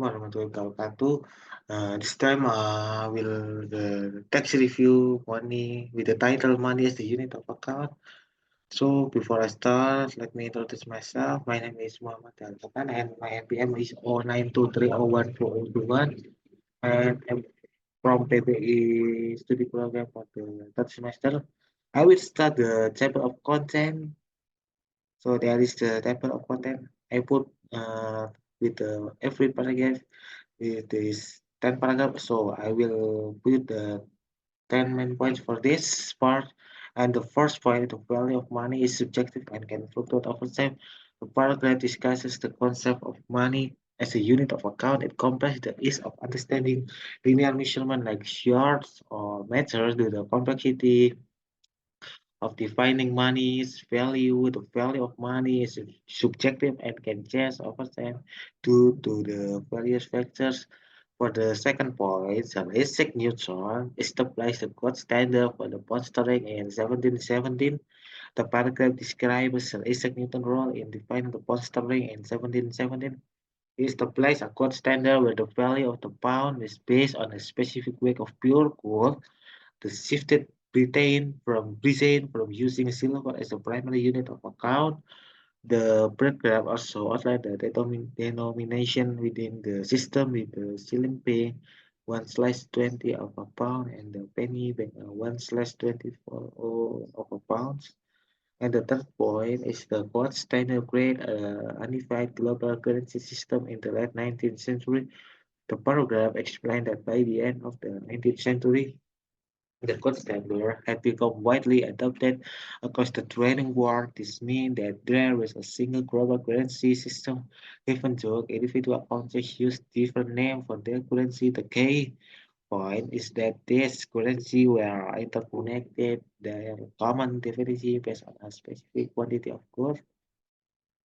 Assalamualaikum warahmatullahi wabarakatuh. This time will the tax review money with the title money as the unit of account. So before I start, let me introduce myself. My name is Muhammad Adnan and my NPM is 0923014021 and I'm from PPE study program for the third semester. I will start the table of content. So there is the table of content I put with every paragraph. It is 10 paragraph, so I will put the 10 main points for this part. And the first point, the value of money is subjective and can fluctuate over time. The paragraph discusses the concept of money as a unit of account. It comprises the ease of understanding linear measurement like yards or meters due to the complexity of defining money's value. The value of money is subjective and can change over time due to the various factors. For the second point, the Isaac Newton established the gold standard for the bond sterling in 1717. The paragraph describes Sir Isaac Newton's role in defining the pound sterling in 1717. He established a gold standard where the value of the pound is based on a specific weight of pure gold. The shifted Britain from using silver as a primary unit of account. The paragraph also outlined the denomination within the system with the shilling paying 1/20 of a pound and the penny being 1/24 of a pound. And the third point is the gold standard create a unified global currency system in the late 19th century. The paragraph explained that by the end of the 19th century, the gold standard had become widely adopted across the trading world. This means that there was a single global currency system, even though individual countries use different names for their currency. The key point is that these currencies were interconnected. Their common definition based on a specific quantity of gold.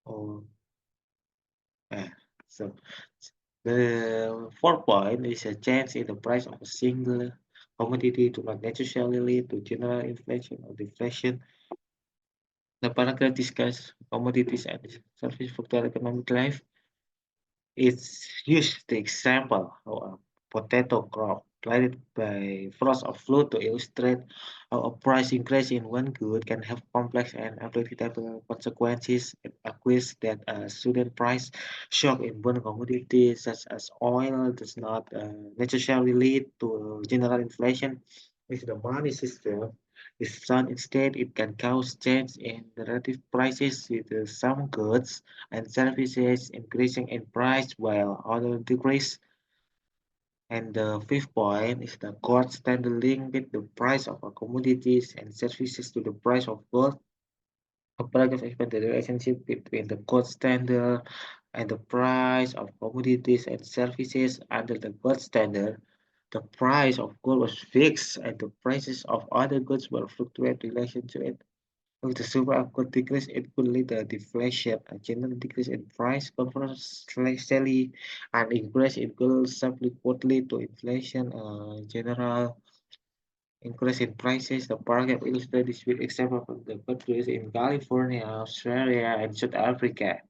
Or, uh, so the fourth point is a change in the price of a single commodity do not necessarily lead to general inflation or deflation. The paragraph discusses commodities and services for the economic life. It's used the example of a potato crop planted by frost or flood to illustrate how a price increase in one good can have complex and unpredictable consequences. It argues that a sudden price shock in one commodity, such as oil, does not necessarily lead to general inflation. If the money system is sound instead, it can cause change in relative prices with some goods and services increasing in price while others decrease. And the fifth point is the gold standard linked the price of commodities and services to the price of gold. A paragraph explains the relationship between the gold standard and the price of commodities and services under the gold standard. The price of gold was fixed and the prices of other goods will fluctuate in relation to it. If the silver could decrease, it could lead to deflation. A general decrease in price, conversely, an increase in gold simply could lead to inflation. General increase in prices. The paragraph illustrates this with example from the countries in California, Australia, and South Africa.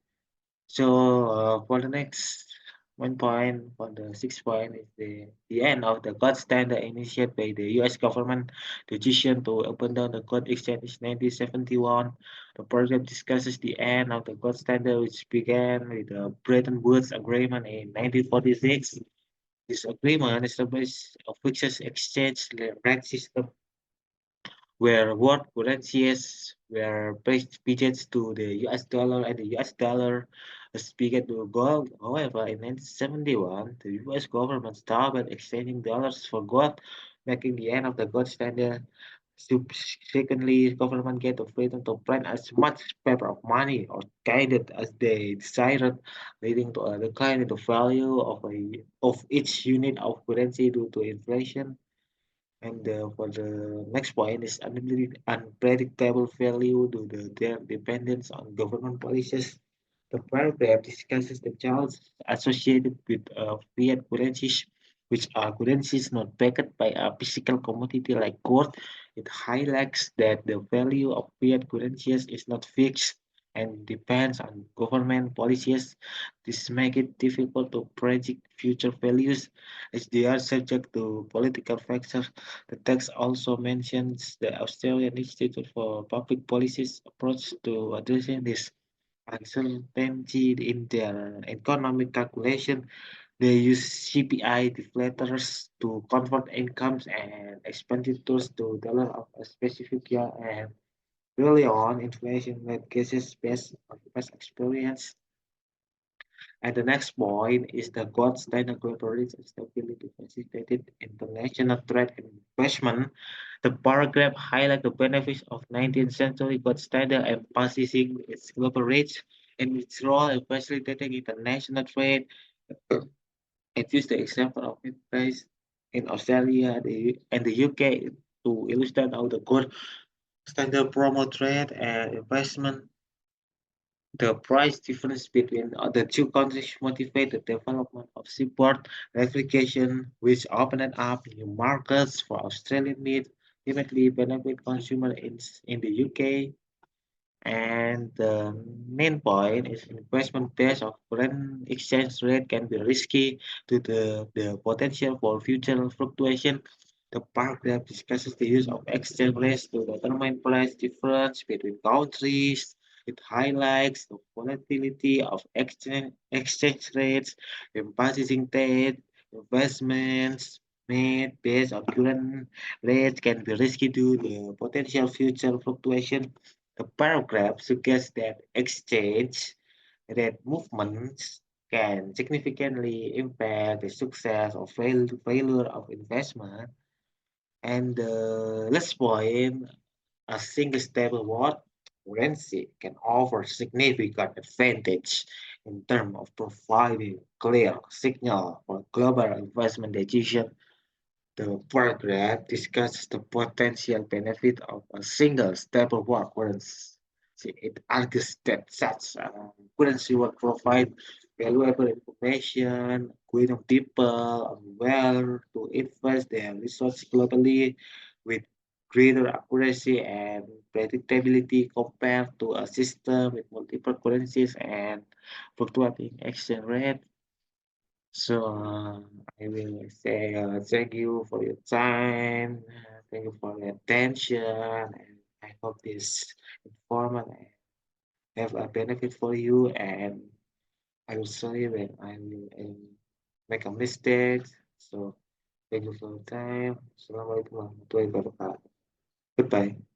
So for the next one point, for the sixth point, is the end of the gold standard initiated by the U.S. government decision to open down the gold exchange in 1971. The program discusses the end of the gold standard, which began with the Bretton Woods Agreement in 1946. This agreement established a fixed exchange rate system where world currencies were pegged to the US dollar and the US dollar was pegged to gold. However, in 1971, the US government stopped exchanging dollars for gold, making the end of the gold standard. Subsequently, government get the freedom to print as much paper of money or guided as they desired, leading to a decline in the value of each unit of currency due to inflation. And for the next point is unpredictable value due to their dependence on government policies. The paragraph discusses the challenges associated with fiat currencies, which are currencies not backed by a physical commodity like gold. It highlights that the value of fiat currencies is not fixed and depends on government policies. This makes it difficult to predict future values as they are subject to political factors. The text also mentions the Australian Institute for Public Policy's approach to addressing this uncertainty in their economic calculation. They use CPI deflators to convert incomes and expenditures to dollars of a specific year and rely on inflation rate cases based on past experience. And the next point is the gold standard collaborates and stability facilitated international trade and investment. The paragraph highlights the benefits of 19th century gold standard, emphasizing its global reach and its role in facilitating international trade. It used the example of it in Australia and the UK to illustrate how the gold standard promote trade and investment. The price difference between the two countries motivate the development of seaport replication, which opened up new markets for Australian meat, ultimately benefit consumers in the UK. And the main point is investment based on foreign exchange rate can be risky due to the potential for future fluctuation. The paragraph discusses the use of exchange rates to determine price difference between countries. It highlights the volatility of exchange rates, emphasizing that investments made based on current rates can be risky due to the potential future fluctuation. The paragraph suggests that exchange rate movements can significantly impact the success or failure of investment. And the last point, a single stable world currency can offer significant advantage in terms of providing clear signal for global investment decision. The paragraph discusses the potential benefit of a single stable world currency. It argues that such a currency will provide valuable information, guiding people on where to invest their resources globally with greater accuracy and predictability compared to a system with multiple currencies and fluctuating exchange rate. So I will say thank you for your time, thank you for your attention, and I hope this informative have a benefit for you. And I will sorry when I will make a mistake. So thank you for your time. Assalamualaikum warahmatullahi wabarakatuh. Goodbye.